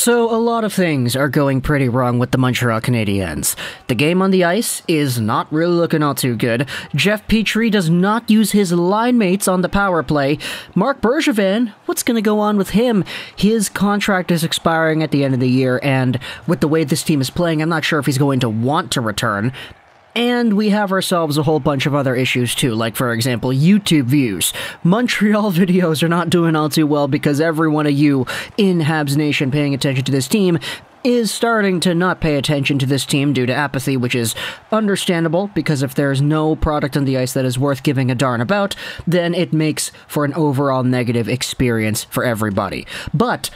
So, a lot of things are going pretty wrong with the Montreal Canadiens. The game on the ice is not really looking all too good. Jeff Petrie does not use his line mates on the power play. Marc Bergevin, what's going to go on with him? His contract is expiring at the end of the year, and with the way this team is playing, I'm not sure if he's going to want to return. And we have ourselves a whole bunch of other issues too, like for example, YouTube views. Montreal videos are not doing all too well because every one of you in Habs Nation paying attention to this team is starting to not pay attention to this team due to apathy, which is understandable, because if there's no product on the ice that is worth giving a darn about, then it makes for an overall negative experience for everybody. But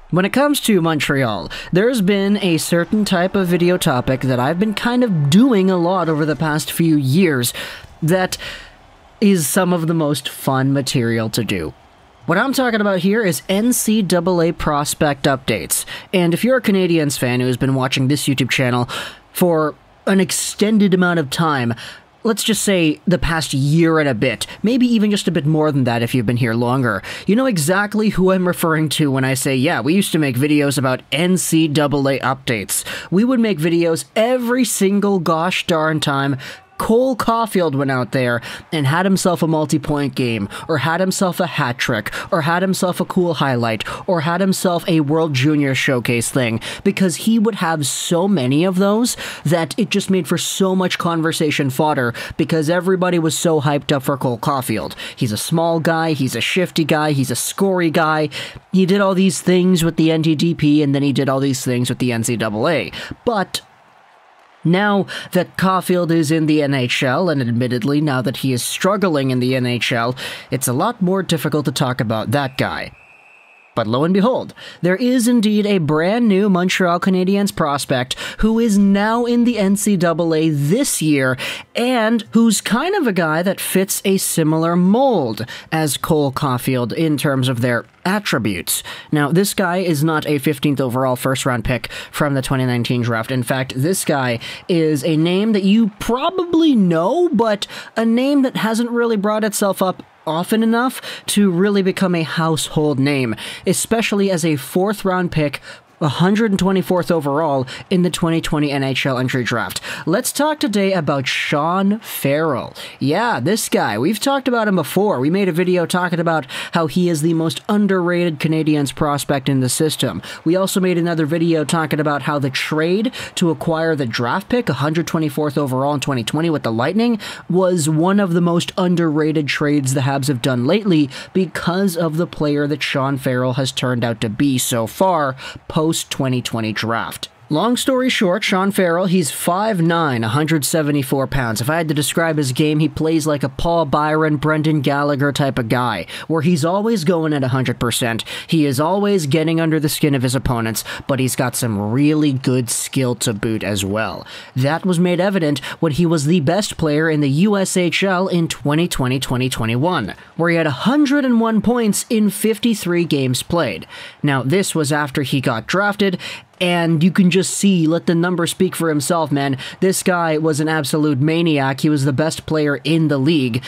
when it comes to Montreal, there's been a certain type of video topic that I've been kind of doing a lot over the past few years that is some of the most fun material to do. What I'm talking about here is NCAA prospect updates. And if you're a Canadiens fan who has been watching this YouTube channel for an extended amount of time, let's just say the past year and a bit, maybe even just a bit more than that if you've been here longer, you know exactly who I'm referring to when I say, yeah, we used to make videos about NCAA updates. We would make videos every single gosh darn time Cole Caulfield went out there and had himself a multi-point game, or had himself a hat trick, or had himself a cool highlight, or had himself a World Junior Showcase thing, because he would have so many of those that it just made for so much conversation fodder, because everybody was so hyped up for Cole Caulfield. He's a small guy, he's a shifty guy, he's a scory guy. He did all these things with the NTDP, and then he did all these things with the NCAA. But now that Caulfield is in the NHL, and admittedly now that he is struggling in the NHL, it's a lot more difficult to talk about that guy. But lo and behold, there is indeed a brand new Montreal Canadiens prospect who is now in the NCAA this year, and who's kind of a guy that fits a similar mold as Cole Caulfield in terms of their attributes. Now, this guy is not a 15th overall first-round pick from the 2019 draft. In fact, this guy is a name that you probably know, but a name that hasn't really brought itself up often enough to really become a household name, especially as a 4th-round pick, 124th overall in the 2020 NHL Entry Draft. Let's talk today about Sean Farrell. Yeah, this guy, we've talked about him before. We made a video talking about how he is the most underrated Canadiens prospect in the system. We also made another video talking about how the trade to acquire the draft pick, 124th overall in 2020 with the Lightning, was one of the most underrated trades the Habs have done lately because of the player that Sean Farrell has turned out to be so far post-2020 draft. Long story short, Sean Farrell, he's 5'9", 174 pounds. If I had to describe his game, he plays like a Paul Byron, Brendan Gallagher type of guy, where he's always going at 100%. He is always getting under the skin of his opponents, but he's got some really good skill to boot as well. That was made evident when he was the best player in the USHL in 2020-2021, where he had 101 points in 53 games played. Now, this was after he got drafted, and you can just see, let the number speak for himself, man. This guy was an absolute maniac. He was the best player in the league,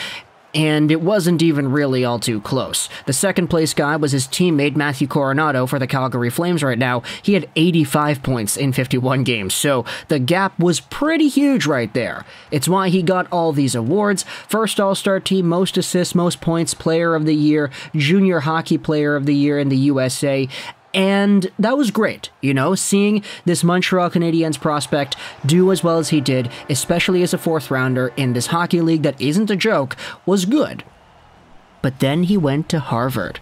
and it wasn't even really all too close. The second place guy was his teammate Matthew Coronato for the Calgary Flames right now. He had 85 points in 51 games, so the gap was pretty huge right there. It's why he got all these awards: first All-Star team, most assists, most points, player of the year, junior hockey player of the year in the USA. And that was great, you know, seeing this Montreal Canadiens prospect do as well as he did, especially as a 4th rounder in this hockey league that isn't a joke, was good. But then he went to Harvard.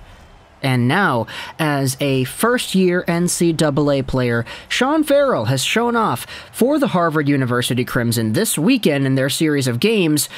And now, as a first-year NCAA player, Sean Farrell has shown off for the Harvard University Crimson this weekend in their series of games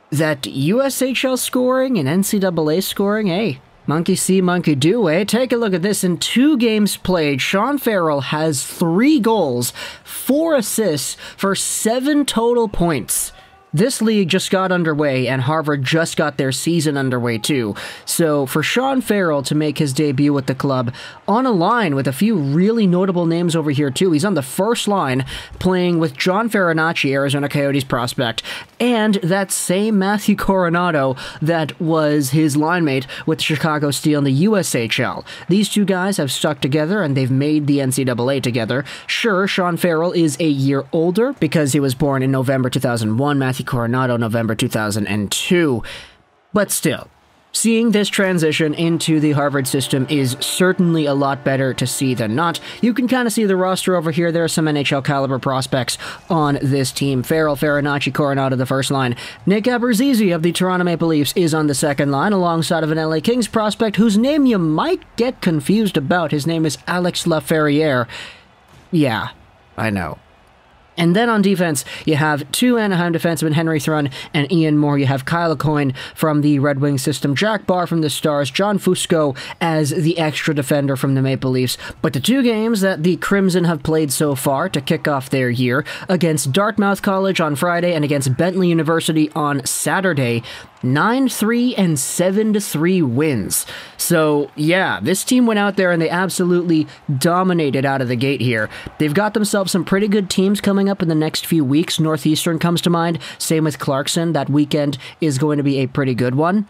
that USHL scoring and NCAA scoring, hey, monkey see, monkey do, eh? Take a look at this. In 2 games played, Sean Farrell has 3 goals, 4 assists for 7 total points. This league just got underway, and Harvard just got their season underway too. So for Sean Farrell to make his debut with the club on a line with a few really notable names over here too. He's on the first line playing with John Farinacci, Arizona Coyotes prospect, and that same Matthew Coronato that was his line mate with the Chicago Steel in the USHL. These two guys have stuck together and they've made the NCAA together. Sure, Sean Farrell is a year older because he was born in November 2001, Matthew Coronato November 2002, but still, seeing this transition into the Harvard system is certainly a lot better to see than not. You can kind of see the roster over here. There are some NHL caliber prospects on this team. Farrell, Farinacci, Coronato the first line. Nick Abruzzese of the Toronto Maple Leafs is on the second line alongside of an LA Kings prospect whose name you might get confused about. His name is Alex Laferriere. Yeah, I know. And then on defense, you have two Anaheim defensemen, Henry Thrun and Ian Moore. You have Kyle Coyne from the Red Wings system, Jack Barr from the Stars, John Fusco as the extra defender from the Maple Leafs. But the two games that the Crimson have played so far to kick off their year, against Dartmouth College on Friday and against Bentley University on Saturday, 9-3 and 7-3 wins. So, yeah, this team went out there and they absolutely dominated out of the gate here. They've got themselves some pretty good teams coming up in the next few weeks. Northeastern comes to mind. Same with Clarkson. That weekend is going to be a pretty good one.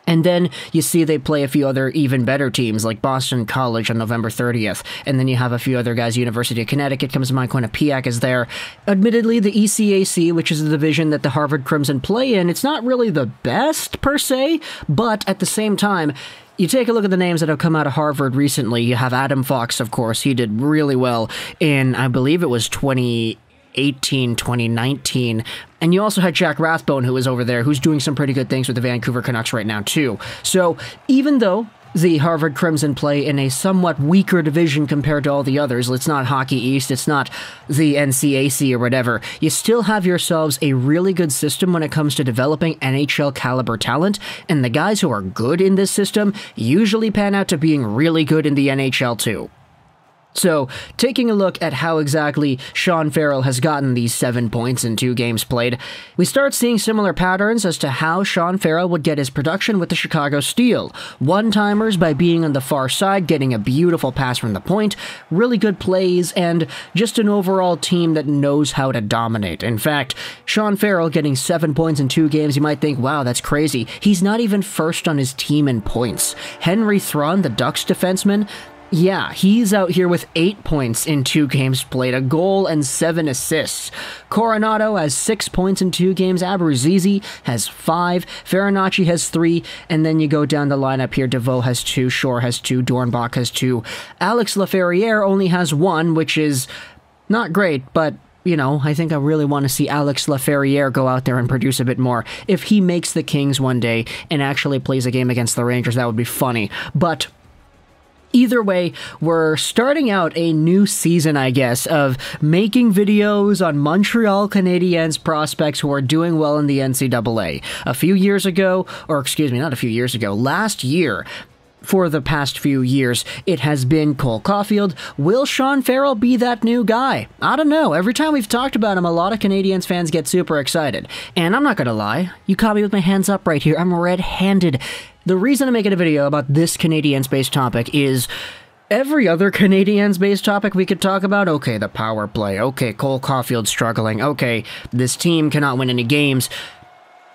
And then you see they play a few other even better teams like Boston College on November 30th. And then you have a few other guys. University of Connecticut comes to mind. Quinnipiac is there. Admittedly, the ECAC, which is the division that the Harvard Crimson play in, it's not really the best per se, but at the same time, you take a look at the names that have come out of Harvard recently. You have Adam Fox, of course. He did really well in, I believe it was 2018, 2019. And you also had Jack Rathbone, who was over there, who's doing some pretty good things with the Vancouver Canucks right now, too. So even though the Harvard Crimson play in a somewhat weaker division compared to all the others, it's not Hockey East, it's not the NCAC or whatever, you still have yourselves a really good system when it comes to developing NHL caliber talent, and the guys who are good in this system usually pan out to being really good in the NHL too. So, taking a look at how exactly Sean Farrell has gotten these 7 points in 2 games played, we start seeing similar patterns as to how Sean Farrell would get his production with the Chicago Steel. One-timers by being on the far side, getting a beautiful pass from the point, really good plays, and just an overall team that knows how to dominate. In fact, Sean Farrell getting 7 points in 2 games, you might think, wow, that's crazy. He's not even first on his team in points. Henry Thrun, the Ducks defenseman, yeah, he's out here with 8 points in 2 games played, a goal and 7 assists. Coronato has 6 points in 2 games, Abruzzese has 5, Farinacci has 3, and then you go down the lineup here, DeVoe has 2, Shore has 2, Dornbach has 2. Alex Laferriere only has 1, which is not great, but you know, I think I really want to see Alex Laferriere go out there and produce a bit more. If he makes the Kings one day and actually plays a game against the Rangers, that would be funny. But either way, we're starting out a new season, I guess, of making videos on Montreal Canadiens prospects who are doing well in the NCAA. A few years ago, or excuse me, not a few years ago, last year, for the past few years, it has been Cole Caulfield. Will Sean Farrell be that new guy? I don't know. Every time we've talked about him, a lot of Canadiens fans get super excited. And I'm not gonna lie, you caught me with my hands up right here. I'm red-handed. The reason I'm making a video about this Canadiens-based topic is every other Canadiens-based topic we could talk about. Okay, the power play. Okay, Cole Caulfield struggling. Okay, this team cannot win any games.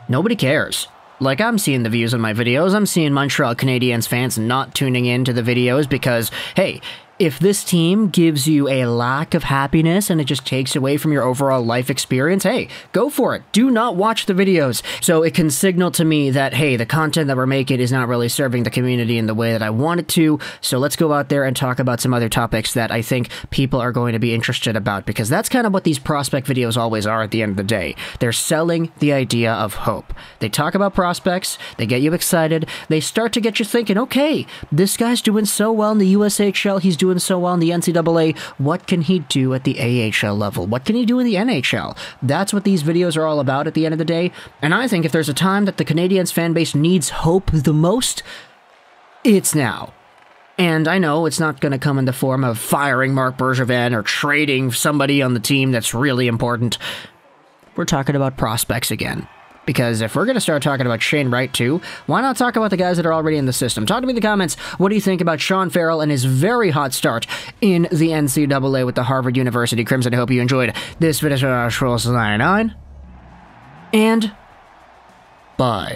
Nobody cares. Like, I'm seeing the views on my videos. I'm seeing Montreal Canadiens fans not tuning in to the videos because, hey, if this team gives you a lack of happiness and it just takes away from your overall life experience, hey, go for it. Do not watch the videos. So it can signal to me that, hey, the content that we're making is not really serving the community in the way that I want it to. So let's go out there and talk about some other topics that I think people are going to be interested about, because that's kind of what these prospect videos always are at the end of the day. They're selling the idea of hope. They talk about prospects, they get you excited, they start to get you thinking, okay, this guy's doing so well in the USHL, he's doing so well in the NCAA, what can he do at the AHL level? What can he do in the NHL? That's what these videos are all about at the end of the day, and I think if there's a time that the Canadiens fan base needs hope the most, it's now. And I know it's not going to come in the form of firing Marc Bergevin or trading somebody on the team that's really important. we're talking about prospects again. Because if we're going to start talking about Shane Wright too, why not talk about the guys that are already in the system? Talk to me in the comments, what do you think about Sean Farrell and his very hot start in the NCAA with the Harvard University Crimson? I hope you enjoyed this video. 99 and bye.